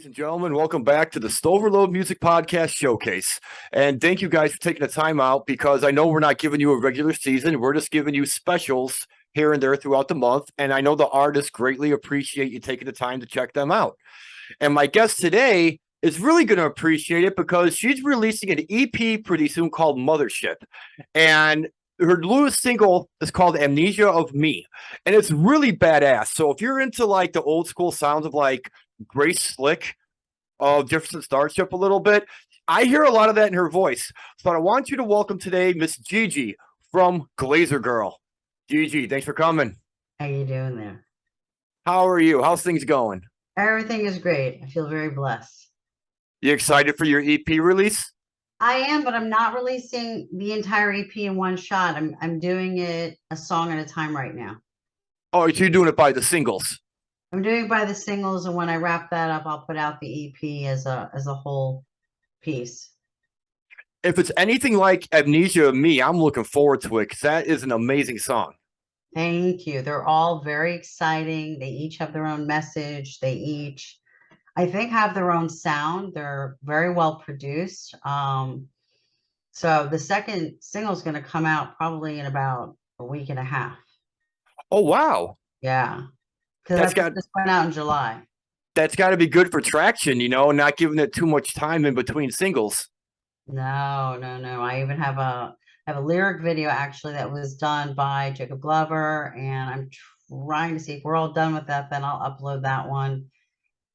Ladies and gentlemen, welcome back to the Stoverload Music Podcast Showcase. And thank you guys for taking the time out because I know we're not giving you a regular season. We're just giving you specials here and there throughout the month. And I know the artists greatly appreciate you taking the time to check them out. And my guest today is really going to appreciate it because she's releasing an EP pretty soon called Mothership. And her newest single is called Amnesia of Me. And it's really badass. So if you're into like the old school sounds of like Grace Slick of Jefferson Starship a little bit, I hear a lot of that in her voice. So I want you to welcome today Miss Gigi from Glazergirl. Gigi, thanks for coming. How you doing there? How are you? How's things going? Everything is great. I feel very blessed. You excited for your EP release? I am, but I'm not releasing the entire EP in one shot. I'm doing it a song at a time right now. Oh, so you're doing it by the singles. I'm doing it by the singles, and when I wrap that up, I'll put out the EP as a whole piece. If it's anything like Amnesia of Me, I'm looking forward to it because that is an amazing song. Thank you. They're all very exciting. They each have their own message. They each, I think, have their own sound. They're very well produced. So the second single is going to come out probably in about a week and a half. Oh, wow. Yeah. Because this went out in July. That's got to be good for traction, not giving it too much time in between singles. No. I even have a lyric video actually that was done by Jacob Glover, and I'm trying to see if we're all done with that. Then I'll upload that one,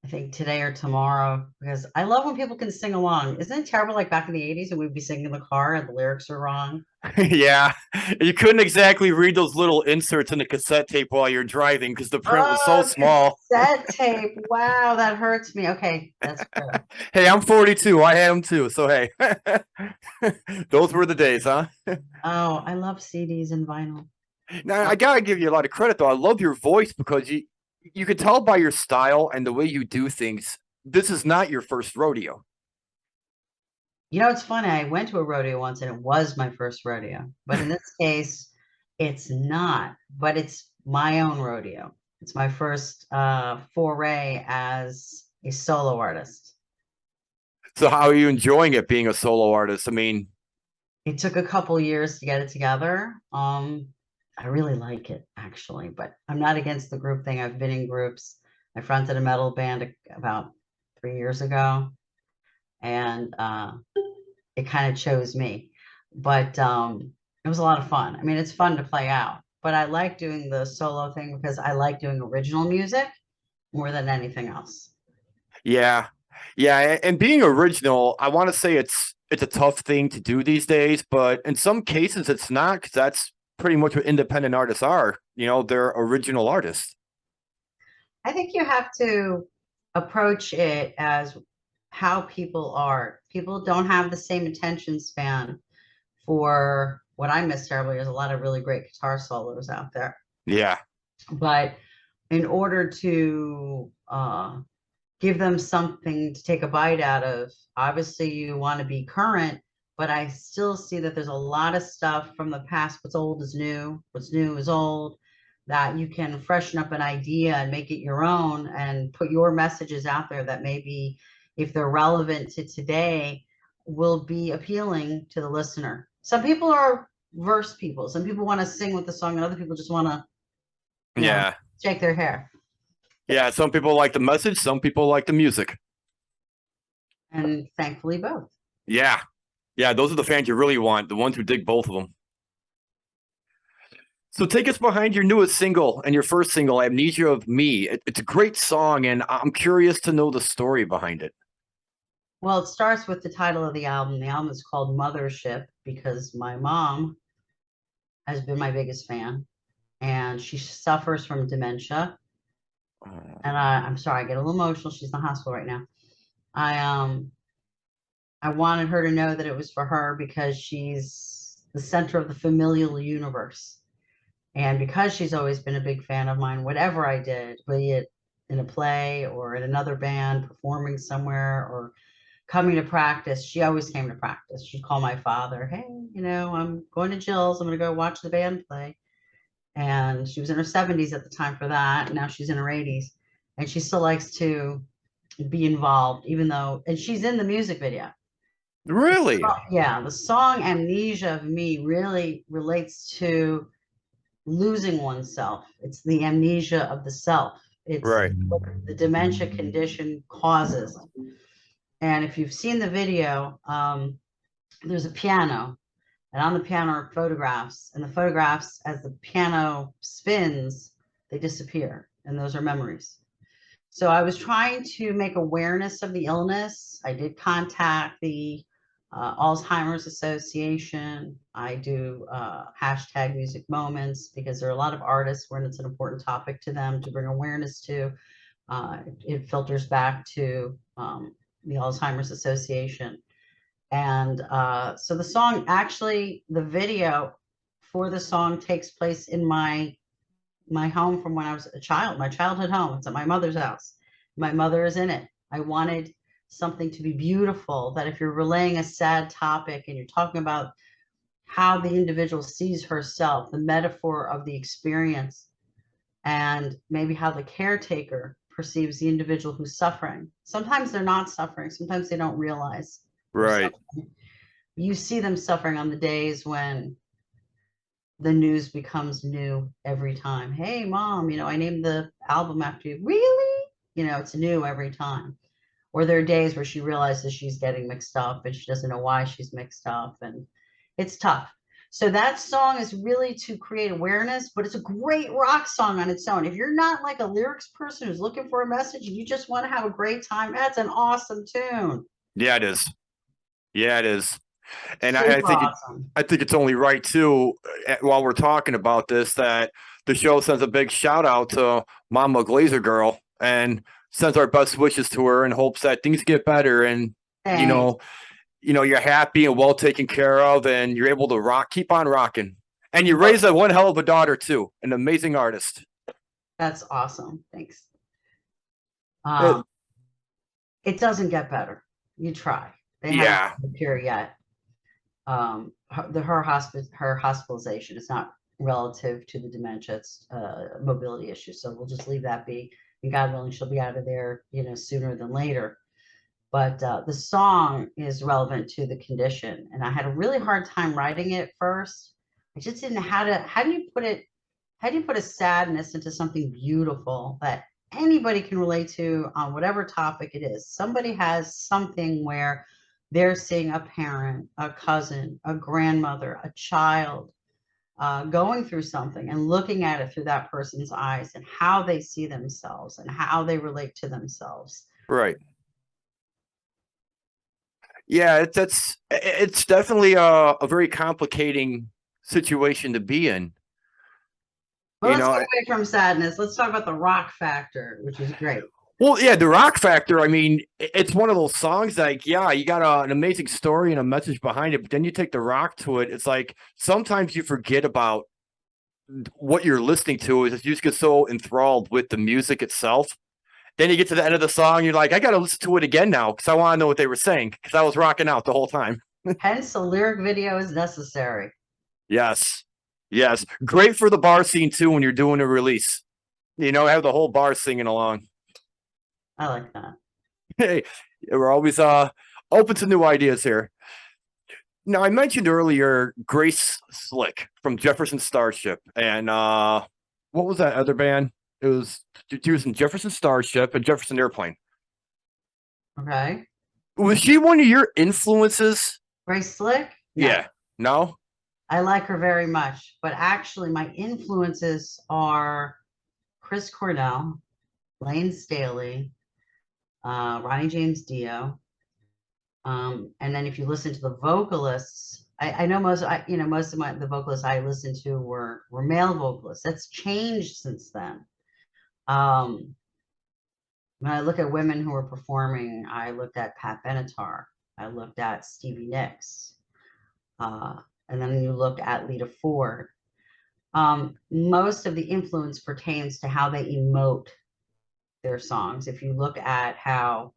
I think today or tomorrow, because I love when people can sing along. Isn't it terrible like back in the 80s and we'd be singing in the car and the lyrics are wrong? Yeah, you couldn't exactly read those little inserts in the cassette tape while you're driving because the print was so small. Cassette tape. Wow, that hurts me. Okay, that's good. Hey, I'm 42. I am too. So hey, those were the days, huh? Oh, I love CDs and vinyl. Now I gotta give you a lot of credit though. I love your voice because you can tell by your style and the way you do things. This is not your first rodeo. You know, it's funny. I went to a rodeo once and it was my first rodeo. But in this case, it's not. But it's my own rodeo. It's my first foray as a solo artist. So how are you enjoying it being a solo artist? I mean, it took a couple years to get it together. I really like it, actually. But I'm not against the group thing. I've been in groups. I fronted a metal band about 3 years ago. And it kind of chose me, but it was a lot of fun. I mean, it's fun to play out, but I like doing the solo thing because I like doing original music more than anything else. Yeah, and being original, I want to say it's a tough thing to do these days, but in some cases it's not because that's pretty much what independent artists are. They're original artists. I think you have to approach it as how people are. People don't have the same attention span for what I miss terribly. There's a lot of really great guitar solos out there. Yeah. But in order to give them something to take a bite out of, obviously you want to be current, but I still see that there's a lot of stuff from the past. What's old is new, what's new is old, that you can freshen up an idea and make it your own and put your messages out there that maybe, if they're relevant to today, will be appealing to the listener. Some people are verse people. Some people want to sing with the song, and other people just want to, shake their hair. Yeah, some people like the message, some people like the music. And thankfully both. Yeah, those are the fans you really want, the ones who dig both of them. So take us behind your newest single and your first single, Amnesia of Me. It's a great song, and I'm curious to know the story behind it. Well, it starts with the title of the album. The album is called Mothership because my mom has been my biggest fan, and she suffers from dementia. And I'm sorry, I get a little emotional. She's in the hospital right now. I wanted her to know that it was for her because she's the center of the familial universe. And because she's always been a big fan of mine, whatever I did, be it in a play or in another band, performing somewhere, or coming to practice, she always came to practice. She'd call my father, hey, I'm going to Jill's. I'm going to go watch the band play. And she was in her 70s at the time for that. And now she's in her 80s. And she still likes to be involved, even though, and she's in the music video. Really? Yeah, the song Amnesia of Me really relates to losing oneself. It's the amnesia of the self. It's Right. what the dementia condition causes. And if you've seen the video, there's a piano, and on the piano are photographs, and the photographs, as the piano spins, they disappear, and those are memories. So I was trying to make awareness of the illness. I did contact the Alzheimer's Association. I do hashtag music moments, because there are a lot of artists when it's an important topic to them to bring awareness to. It filters back to the Alzheimer's Association. And so the song, actually, the video for the song takes place in my home from when I was a child, my childhood home. It's at my mother's house. My mother is in it. I wanted something to be beautiful, that if you're relaying a sad topic and you're talking about how the individual sees herself, the metaphor of the experience, and maybe how the caretaker perceives the individual who's suffering. Sometimes they're not suffering. Sometimes they don't realize they're Right. suffering. You see them suffering on the days when the news becomes new every time. Hey, mom, I named the album after you. Really? It's new every time. Or there are days where she realizes she's getting mixed up and she doesn't know why she's mixed up, and it's tough. So that song is really to create awareness, but it's a great rock song on its own. If you're not like a lyrics person who's looking for a message and you just want to have a great time, that's an awesome tune. Yeah, it is. Yeah, it is. And I Super think awesome. I think it's only right too, while we're talking about this, that the show sends a big shout out to Mama Glazergirl and sends our best wishes to her in hopes that things get better, and you Thanks. know, you're happy and well taken care of, and you're able to keep on rocking. And you raise a one hell of a daughter too, an amazing artist. That's awesome. Thanks. Uh, It doesn't get better. You try. They haven't yeah, found a cure yet. Her hospitalization is not relative to the dementia. It's mobility issue. So we'll just leave that be. And God willing, she'll be out of there, sooner than later. But the song is relevant to the condition, and I had a really hard time writing it first. I just didn't know how do you put it, how do you put a sadness into something beautiful that anybody can relate to on whatever topic it is. Somebody has something where they're seeing a parent, a cousin, a grandmother, a child going through something, and looking at it through that person's eyes and how they see themselves and how they relate to themselves. right. Yeah, it's definitely a very complicating situation to be in. Well, let's get away from sadness. Let's talk about the rock factor, which is great. Well, yeah, the rock factor. I mean, it's one of those songs like, yeah, you got an amazing story and a message behind it, but then you take the rock to it. It's like sometimes you forget about what you're listening to. Is you just get so enthralled with the music itself. Then you get to the end of the song, you're like, I got to listen to it again now because I want to know what they were saying, because I was rocking out the whole time. Hence, a lyric video is necessary. Yes, yes, great for the bar scene too when you're doing a release. Have the whole bar singing along. I like that. Hey, we're always open to new ideas here. Now, I mentioned earlier Grace Slick from Jefferson Starship, and what was that other band? It was she was in Jefferson Starship and Jefferson Airplane. Okay. Was she one of your influences? Grace Slick? No. Yeah. No? I like her very much, but actually my influences are Chris Cornell, Lane Staley, Ronnie James Dio. And then if you listen to the vocalists, I know most of the vocalists I listened to were male vocalists. That's changed since then. When I look at women who are performing, I looked at Pat Benatar, I looked at Stevie Nicks, and then you look at Lita Ford. Most of the influence pertains to how they emote their songs. If you look at how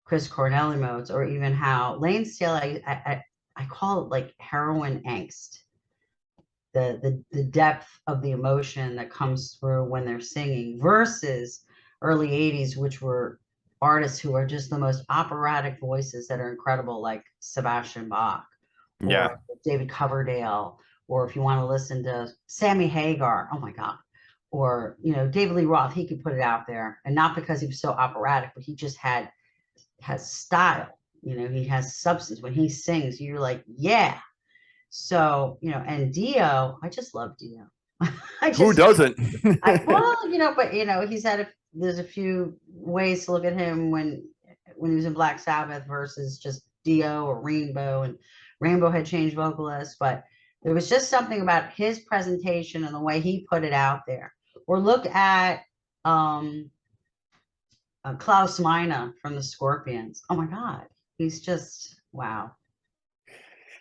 Chris Cornell emotes, or even how Lane Staley, I call it like heroin angst. The depth of the emotion that comes through when they're singing, versus early 80s, which were artists who are just the most operatic voices that are incredible, like Sebastian Bach Yeah. or David Coverdale, or if you want to listen to Sammy Hagar, oh my God, or David Lee Roth, he could put it out there, and not because he was so operatic, but he just has style. He has substance. When he sings, you're like, yeah. So, and Dio, I just love Dio. Who doesn't? But there's a few ways to look at him when he was in Black Sabbath versus just Dio or Rainbow, and Rainbow had changed vocalists, but there was just something about his presentation and the way he put it out there. Or look at Klaus Meine from the Scorpions. Oh my God, he's just wow.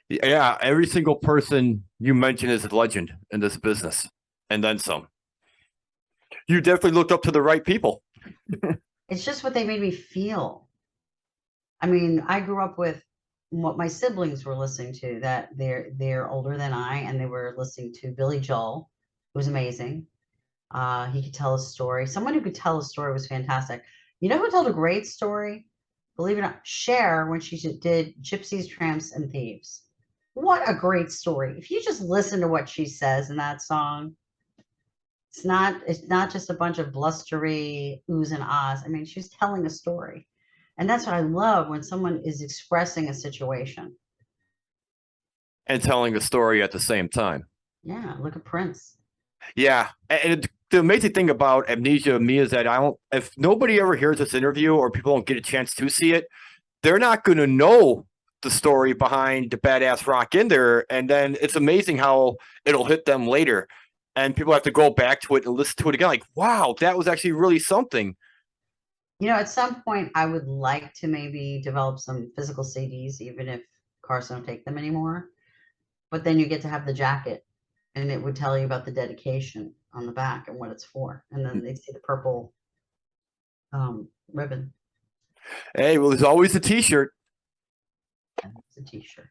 Yeah, every single person you mention is a legend in this business, and then some. You definitely looked up to the right people. It's just what they made me feel. I mean, I grew up with what my siblings were listening to, that they're older than I, and they were listening to Billy Joel, who was amazing. He could tell a story. Someone who could tell a story was fantastic. You know who told a great story? Believe it or not, Cher, when she did Gypsies, Tramps, and Thieves. What a great story. If you just listen to what she says in that song, it's not just a bunch of blustery oohs and ahs. I mean, she's telling a story. And that's what I love, when someone is expressing a situation. And telling a story at the same time. Yeah, look at Prince. Yeah. And the amazing thing about Amnesia of Me is that if nobody ever hears this interview or people don't get a chance to see it, they're not going to know the story behind the badass rock in there. And then it's amazing how it'll hit them later. And people have to go back to it and listen to it again. Like, wow, that was actually really something. At some point, I would like to maybe develop some physical CDs, even if cars don't take them anymore. But then you get to have the jacket, and it would tell you about the dedication on the back and what it's for. And then they see the purple ribbon. Hey, well, there's always a t-shirt. It's a t-shirt.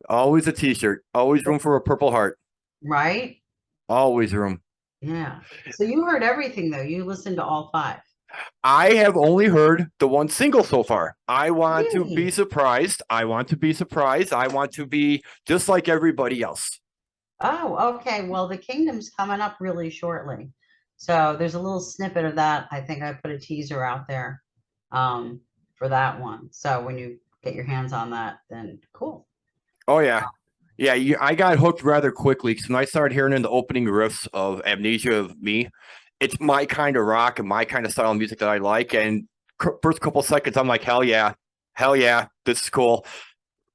Always a t-shirt. Always room for a purple heart. Right? Always room. Yeah. So you heard everything, though. You listened to all 5. I have only heard the one single so far. I want to be Really? surprised. I want to be surprised. I want to be just like everybody else. Oh, okay. Well, the Kingdom's coming up really shortly. So there's a little snippet of that. I think I put a teaser out there for that one. So when you get your hands on that, then cool. Oh, yeah. Yeah, I got hooked rather quickly because when I started hearing in the opening riffs of Amnesia of Me, it's my kind of rock and my kind of style of music that I like. And first couple seconds, I'm like, hell yeah, this is cool.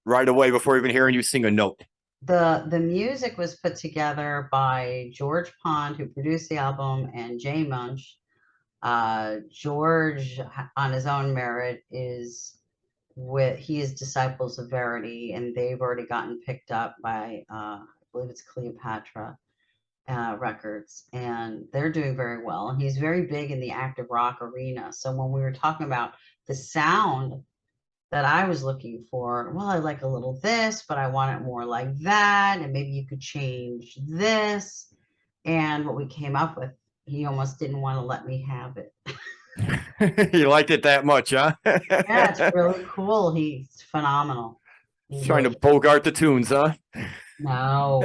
Right away before even hearing you sing a note. The music was put together by George Pond, who produced the album, and Jay Munch. George, on his own merit, he is Disciples of Verity, and they've already gotten picked up by I believe it's Cleopatra Records, and they're doing very well. And he's very big in the active rock arena. So when we were talking about the sound that I was looking for, well, I like a little this, but I want it more like that, and maybe you could change this. And what we came up with, he almost didn't want to let me have it. You liked it that much, huh? Yeah, it's really cool. He's phenomenal. He's Trying really, to bogart the tunes, huh? no,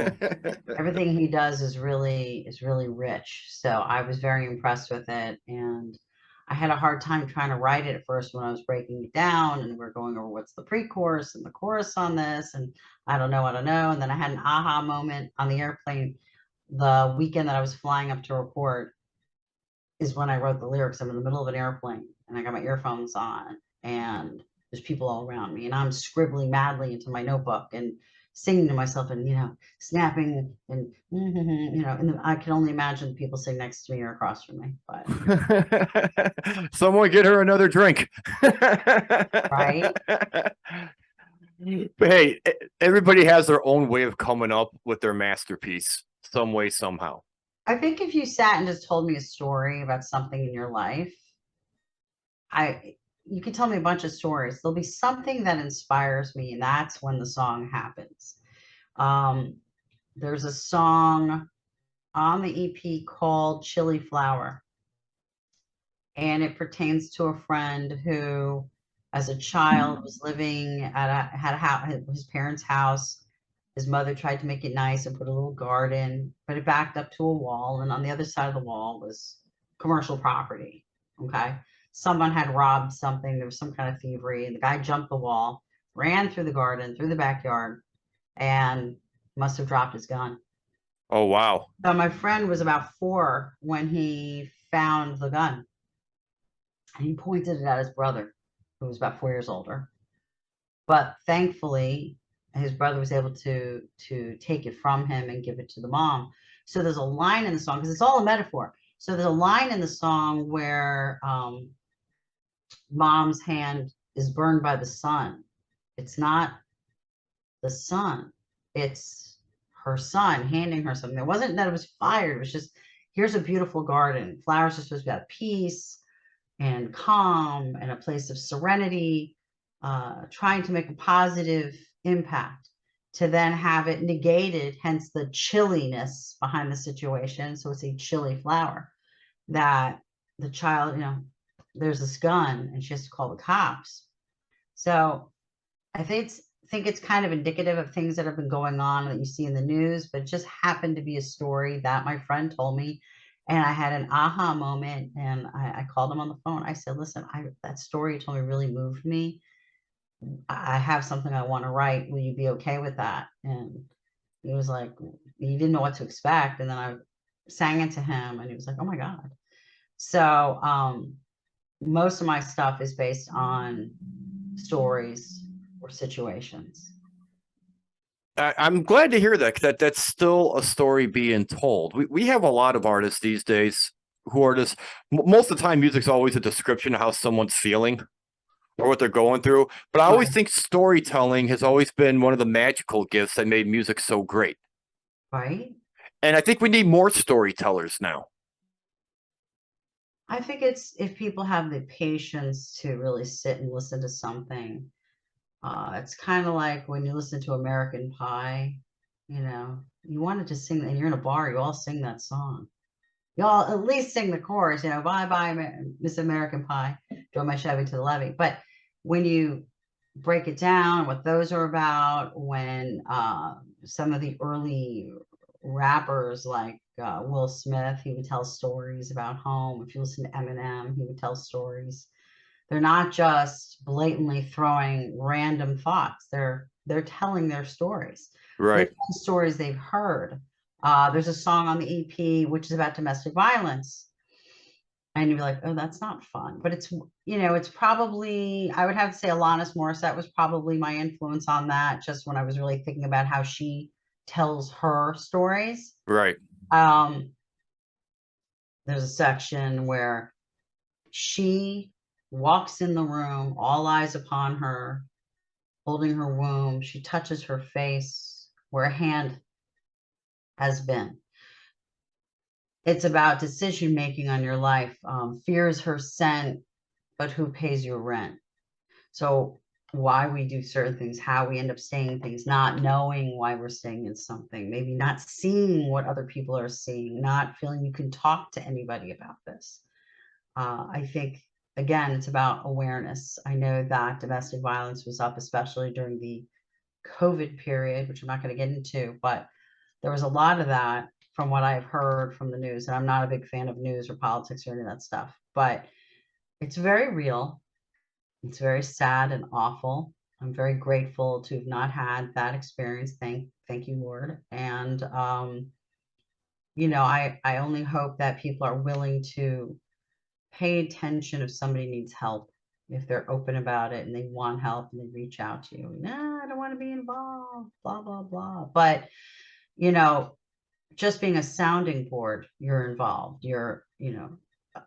everything he does is really rich. So I was very impressed with it, and I had a hard time trying to write it at first when I was breaking it down, and we're going over what's the pre-chorus and the chorus on this, and I don't know. And then I had an aha moment on the airplane the weekend that I was flying up to record, is when I wrote the lyrics. I'm in the middle of an airplane and I got my earphones on, and there's people all around me, and I'm scribbling madly into my notebook and singing to myself, and snapping, and and I can only imagine the people sitting next to me or across from me. But someone get her another drink. right. But hey, everybody has their own way of coming up with their masterpiece, some way, somehow. I think if you sat and just told me a story about something in your life, you can tell me a bunch of stories. There'll be something that inspires me, and that's when the song happens. There's a song on the EP called Chili Flower. and it pertains to a friend who, as a child, was living had a house, his parents' house. His mother tried to make it nice and put a little garden, but it backed up to a wall, and on the other side of the wall was commercial property. Okay, someone had robbed something. There was some kind of thievery, and the guy jumped the wall, ran through the garden, through the backyard, and must have dropped his gun. Oh, wow. So my friend was about 4 when he found the gun. And he pointed it at his brother, who was about 4 years older. But thankfully, his brother was able to take it from him and give it to the mom. So there's a line in the song, because it's all a metaphor. So there's a line in the song where mom's hand is burned by the sun. It's not the sun, it's her son handing her something. It wasn't that it was fired, it was just, here's a beautiful garden. Flowers are supposed to be about peace and calm and a place of serenity, trying to make a positive impact, to then have it negated, hence the chilliness behind the situation. So it's a chilly flower that the child, there's this gun and she has to call the cops. So I think it's kind of indicative of things that have been going on that you see in the news, but it just happened to be a story that my friend told me. And I had an aha moment, and I called him on the phone. I said, listen, that story you told me really moved me. I have something I want to write. Will you be okay with that? And he was like, he didn't know what to expect. And then I sang it to him, and he was like, oh my God. So most of my stuff is based on stories or situations. I'm glad to hear that, that's still a story being told. We have a lot of artists these days who are just, most of the time, music's always a description of how someone's feeling or what they're going through. But I always think storytelling has always been one of the magical gifts that made music so great. Right. And I think we need more storytellers now. I think it's, if people have the patience to really sit and listen to something, it's kind of like when you listen to American Pie, you wanted to sing, and you're in a bar, you all sing that song. You all at least sing the chorus, bye bye, Miss American Pie, drove my Chevy to the levee. But when you break it down, what those are about, when some of the early rappers like Will Smith, he would tell stories about home. If you listen to Eminem, he would tell stories. They're not just blatantly throwing random thoughts. They're telling their stories. Right. They're stories they've heard. There's a song on the EP which is about domestic violence, and you'd be like, oh, that's not fun. But it's probably, I would have to say Alanis Morissette was probably my influence on that, just when I was really thinking about how she tells her stories. Right. There's a section where she walks in the room, all eyes upon her, holding her womb. She touches her face where a hand has been. It's about decision making on your life. Fear is her scent, but who pays your rent? So why we do certain things, how we end up staying things, not knowing why we're staying in something, maybe not seeing what other people are seeing, not feeling you can talk to anybody about this. I think, again, it's about awareness. I know that domestic violence was up, especially during the COVID period, which I'm not going to get into, but there was a lot of that from what I've heard from the news. And I'm not a big fan of news or politics or any of that stuff, but it's very real. It's very sad and awful. I'm very grateful to have not had that experience. Thank you, Lord. And, I only hope that people are willing to pay attention if somebody needs help, if they're open about it and they want help and they reach out to you. No, I don't want to be involved, blah, blah, blah. But, just being a sounding board, you're involved.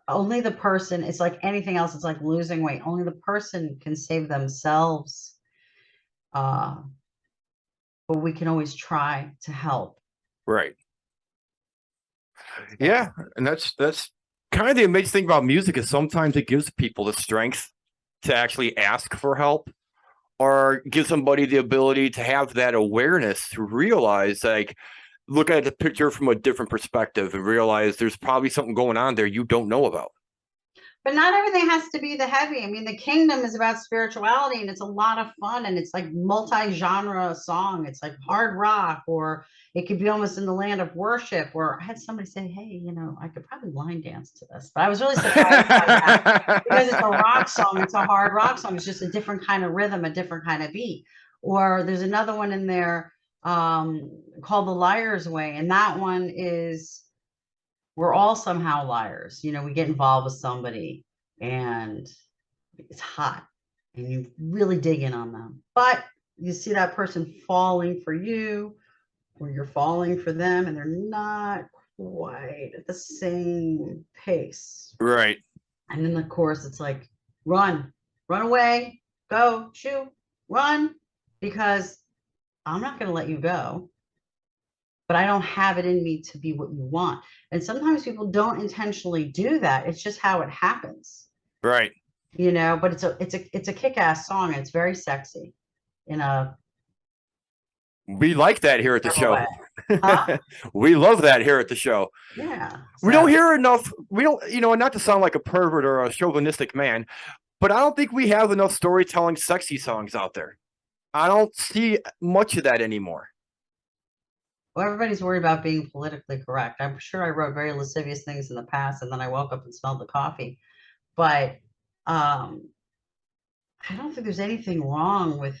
Only the person, it's like anything else. It's like losing weight. Only the person can save themselves. But we can always try to help. Right. Yeah. And that's kind of the amazing thing about music, is sometimes it gives people the strength to actually ask for help, or give somebody the ability to have that awareness to realize, like, look at the picture from a different perspective and realize there's probably something going on there you don't know about. But not everything has to be the heavy. I mean, The Kingdom is about spirituality and it's a lot of fun and it's like multi-genre song. It's like hard rock, or it could be almost in the land of worship. Or I had somebody say, hey, I could probably line dance to this. But I was really surprised by that because it's a rock song. It's a hard rock song. It's just a different kind of rhythm, a different kind of beat. Or there's another one in there called The Liar's Way. And that one is, we're all somehow liars. We get involved with somebody and it's hot and you really dig in on them. But you see that person falling for you or you're falling for them and they're not quite at the same pace. Right. And in the chorus, it's like, run away, go, shoot, run, because I'm not going to let you go. But I don't have it in me to be what you want. And sometimes people don't intentionally do that. It's just how it happens. Right. But it's a kick-ass song. It's very sexy in a We like that here at the show. huh? We love that here at the show. Yeah. We don't hear enough. We don't, not to sound like a pervert or a chauvinistic man, but I don't think we have enough storytelling sexy songs out there. I don't see much of that anymore. Well, everybody's worried about being politically correct. I'm sure I wrote very lascivious things in the past, and then I woke up and smelled the coffee. But I don't think there's anything wrong with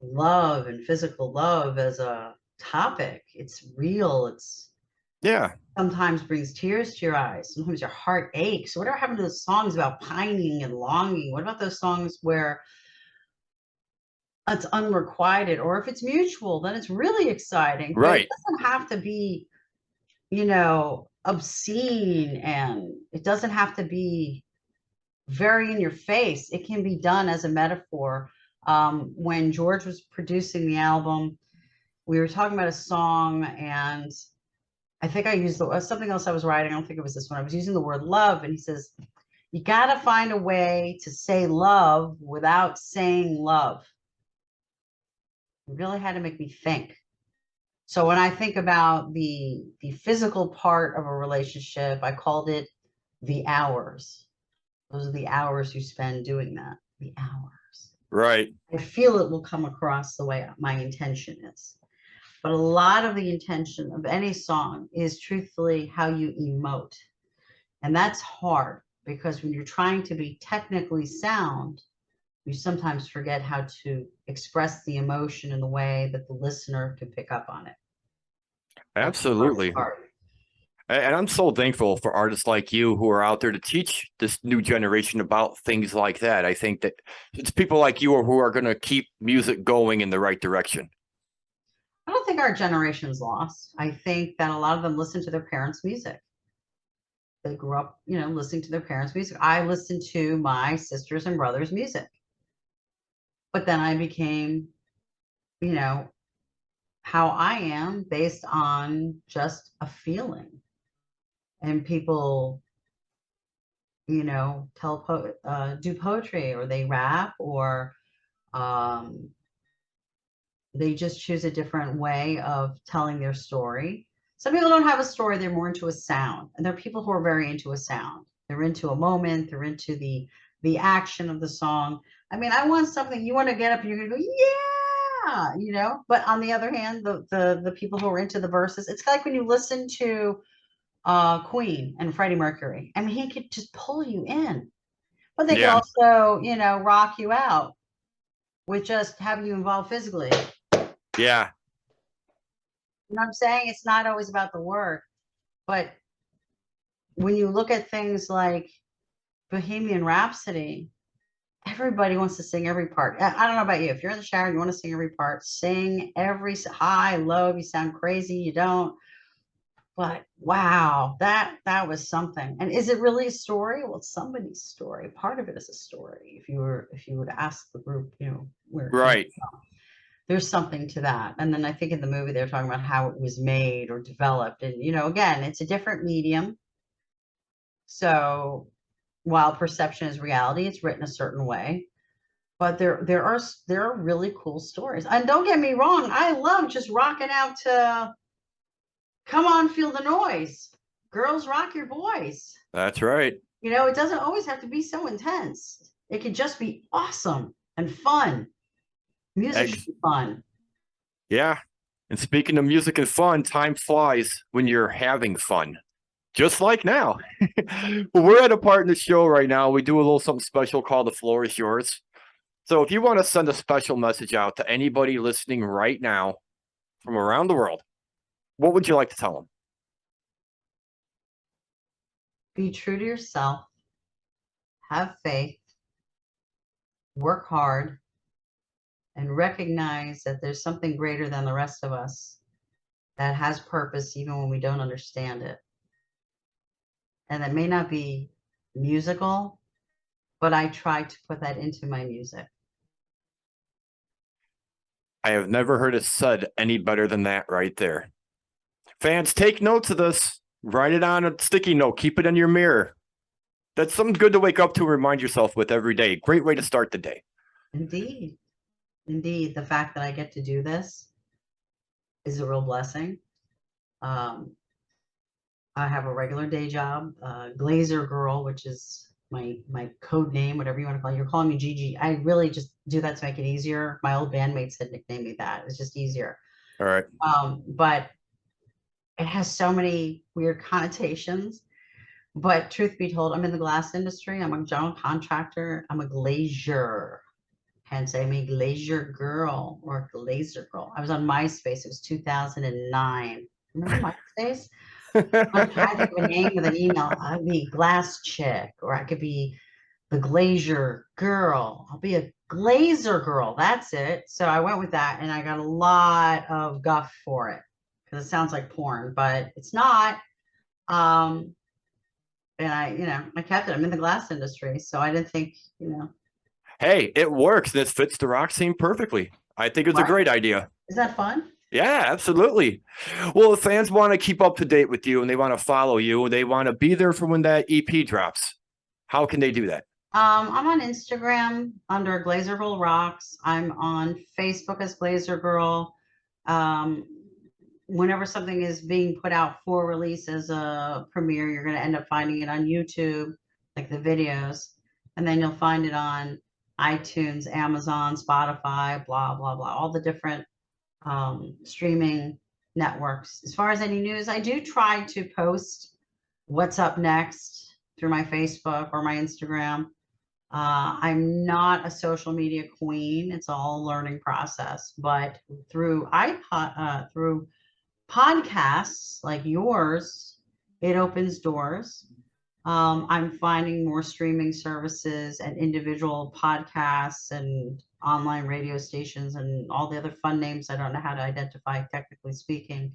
love and physical love as a topic. It's real. It's sometimes brings tears to your eyes. Sometimes your heart aches. Whatever happened to those songs about pining and longing? What about those songs where it's unrequited, or if it's mutual, then it's really exciting. Right. But it doesn't have to be, obscene, and it doesn't have to be very in your face. It can be done as a metaphor. When George was producing the album, we were talking about a song, and I think I used something else I was writing. I don't think it was this one. I was using the word love, and he says, you got to find a way to say love without saying love. It really had to make me think. So when I think about the physical part of a relationship, I called it the hours. Those are the hours you spend doing that. The hours. Right. I feel it will come across the way my intention is. But a lot of the intention of any song is truthfully how you emote. And that's hard because when you're trying to be technically sound, you sometimes forget how to express the emotion in the way that the listener can pick up on it. Absolutely. And I'm so thankful for artists like you who are out there to teach this new generation about things like that. I think that it's people like you who are going to keep music going in the right direction. I don't think our generation's lost. I think that a lot of them listen to their parents' music. They grew up, listening to their parents' music. I listened to my sisters and brothers' music. But then I became, how I am based on just a feeling. And people, do poetry, or they rap, or they just choose a different way of telling their story. Some people don't have a story. They're more into a sound. And there are people who are very into a sound. They're into a moment. They're into the action of the song. I mean, I want something, you want to get up and you're going to go, yeah, but on the other hand, the people who are into the verses, it's like when you listen to Queen and Freddie Mercury. I mean, he could just pull you in, but they could also, rock you out with just having you involved physically. Yeah. You know what I'm saying? It's not always about the word, but when you look at things like Bohemian Rhapsody, everybody wants to sing every part. I don't know about you. If you're in the shower and you want to sing every part, sing every high, low. You sound crazy. You don't. But wow, that was something. And is it really a story? Well, it's somebody's story. Part of it is a story. If you would ask the group, where right, there's something to that. And then I think in the movie they're talking about how it was made or developed. And again, it's a different medium. So while perception is reality, it's written a certain way. But there are really cool stories. And don't get me wrong, I love just rocking out to Come On, Feel the Noise. Girls, rock your boys. That's right. You know, it doesn't always have to be so intense. It could just be awesome and fun. Music should Eggs. be fun. Yeah. And speaking of music and fun, time flies when you're having fun. Just like now. Well, we're at a part in the show right now. We do a little something special called The Floor is Yours. So if you want to send a special message out to anybody listening right now from around the world, what would you like to tell them? Be true to yourself, have faith, work hard, and recognize that there's something greater than the rest of us that has purpose even when we don't understand it. And that may not be musical, but I try to put that into my music. I have never heard it said any better than that right there. Fans, take notes of this. Write it on a sticky note. Keep it in your mirror. That's something good to wake up to and remind yourself with every day. Great way to start the day. Indeed. Indeed. The fact that I get to do this is a real blessing. I have a regular day job, Glazergirl, which is my code name, whatever you want to call it. You're calling me Gigi. I really just do that to make it easier. My old bandmates had nicknamed me that. It's just easier. All right. But it has so many weird connotations. But truth be told, I'm in the glass industry. I'm a general contractor. I'm a glazier. Hence, I'm a glazier girl or glazer girl. I was on MySpace. It was 2009. Remember MySpace? I'm trying to think of a name with an email. I'd be glass chick, or I could be the glazier girl. I'll be a glazer girl. That's it. So I went with that, and I got a lot of guff for it because it sounds like porn, but it's not. And I kept it. I'm in the glass industry, so I didn't think, Hey, it works. This fits the rock scene perfectly. I think it's a Right. great idea. Is that fun? Yeah, absolutely. Well, if fans want to keep up to date with you and they want to follow you and they want to be there for when that EP drops, how can they do that? I'm on Instagram under Glazergirl Rocks. I'm on Facebook as Glazergirl. Whenever something is being put out for release as a premiere, you're going to end up finding it on YouTube, like the videos, and then you'll find it on iTunes, Amazon, Spotify, blah, blah, blah, all the different streaming networks. As far as any news, I do try to post what's up next through my Facebook or my Instagram. I'm not a social media queen. It's all a learning process, but through through podcasts like yours, it opens doors. I'm finding more streaming services and individual podcasts and online radio stations and all the other fun names I don't know how to identify, technically speaking.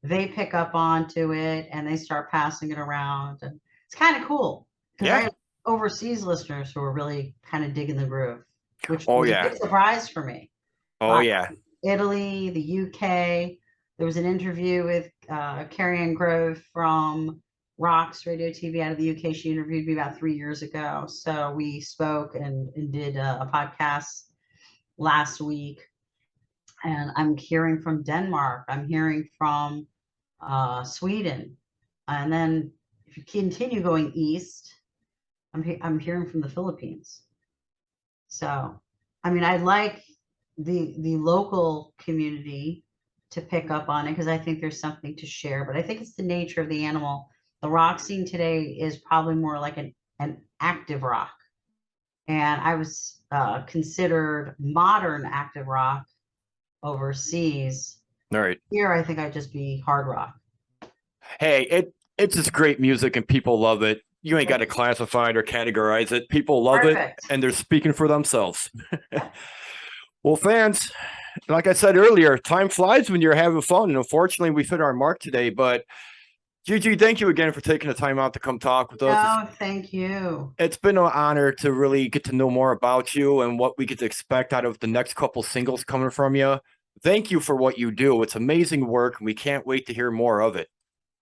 They pick up onto it and they start passing it around. And it's kind of cool because I Yeah. have overseas listeners who are really kind of digging the groove, which Oh, was a yeah. big surprise for me. Oh, yeah. Italy, the UK. There was an interview with Carrie Ann Grove from Rocks Radio TV out of the UK. She interviewed me about 3 years ago. So we spoke and did a podcast last week. And I'm hearing from Denmark. I'm hearing from Sweden. And then if you continue going east, I'm hearing from the Philippines. So, I mean, I'd like the local community to pick up on it because I think there's something to share. But I think it's the nature of the animal. The rock scene today is probably more like an active rock. And I was considered modern active rock overseas. All right. Here, I think I'd just be hard rock. Hey, it's just great music and people love it. You ain't got to classify it or categorize it. People love Perfect. it and they're speaking for themselves. Well, fans, like I said earlier, time flies when you're having fun. And unfortunately, we hit our mark today. But Gigi, thank you again for taking the time out to come talk with us. No, thank you. It's been an honor to really get to know more about you and what we get to expect out of the next couple singles coming from you. Thank you for what you do. It's amazing work, and we can't wait to hear more of it.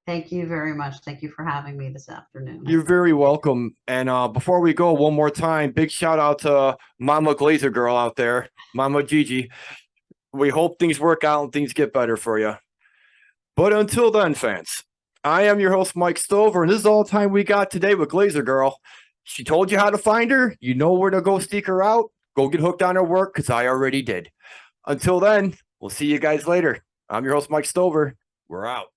Thank you very much. Thank you for having me this afternoon. You're very welcome. And before we go, one more time, big shout out to Mama Glazergirl out there, Mama Gigi. We hope things work out and things get better for you. But until then, fans, I am your host, Mike Stover, and this is all the time we got today with Glazergirl. She told you how to find her. You know where to go seek her out. Go get hooked on her work, because I already did. Until then, we'll see you guys later. I'm your host, Mike Stover. We're out.